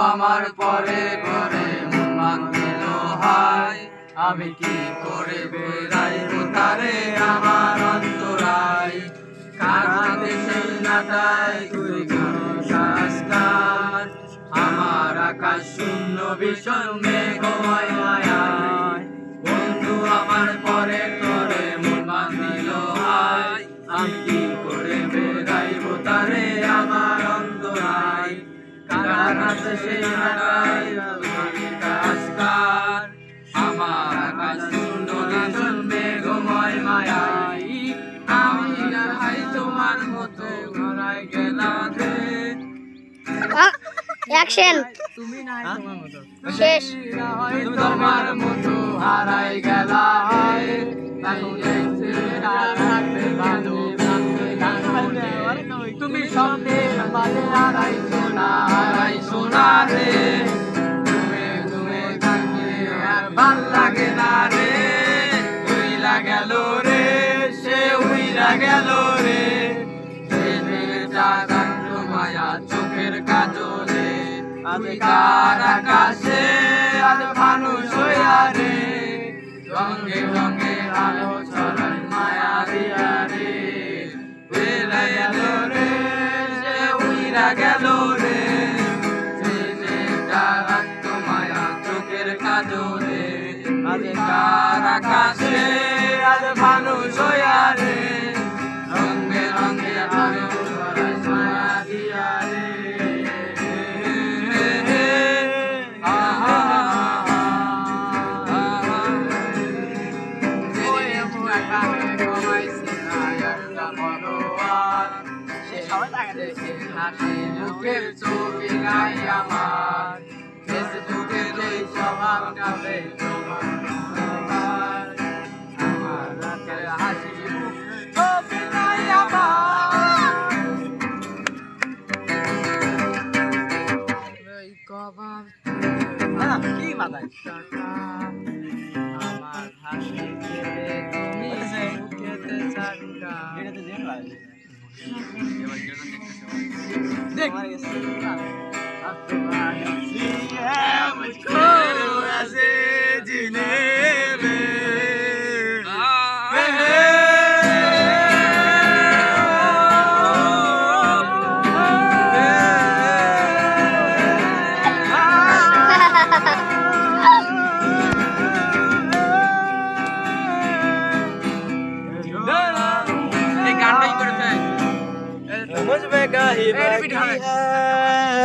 আমার পরে পরে মন দিল হাই, আমি কি করে বেড়াইব তারে আমার অন্তরায়। কাঁদতে সেই নাটায় তুই কারো সংস্কার, আমার আকাশ শূন্য ভীষণ মেঘময় মায়ায়। বন্ধু আমার পরে পরে মন দিল হাই, আমি কি করে বেড়াইব তারে আমার অন্তরায়। কাঁদতে সেই নাটায় তুই সংস্কার, আমার আকাশ শূন্য ভীষণ মেঘময় মায়ায়। আমি হাই তোমার মতো হারাই গেলাম রে। অ্যাকশন তুমি নাই তোমার মতো শেষ। তুমি তোমার মতো হারাই গেলা হে। তুমি স্বপ্নের মাঝে হারাইছো না রে। তুমি থাকলে আর ভাল লাগে না রে। উইলা গেল রে, সে উইলা গেল রে। সে মেয়েটা কাঁদলো মায়া চোখের কাজলে, আমি কার আকাশে আজ মানুষ হইয়া রে। রঙে রঙে আলো ছড়াই মায়া দিয়া রে। উইলা গেল রে, সে উইলা গেল রে। সে মেয়েটা কাঁদলো মায়া চোখের কাজলে, আজ কার আকাশে আজ মানুষ হইয়া রে। রঙে রঙে আলো ছড়াই মায়া দিয়া রে। ফেসবুকের ছবি নাই আমার, ফেসবুকের এই স্বভাবটা বেজবান। আমার রাতের হাসি মুখের ছবি নাই আমার। এই কবাব কি মাথায় টাকা, আমার হাসি খেতে তুমি খেতে চাকা। देख अब तुम्हारी सी है मुझको ऐसे जीने में। गाना ही करते हैं मुझ में गाही बाकी है।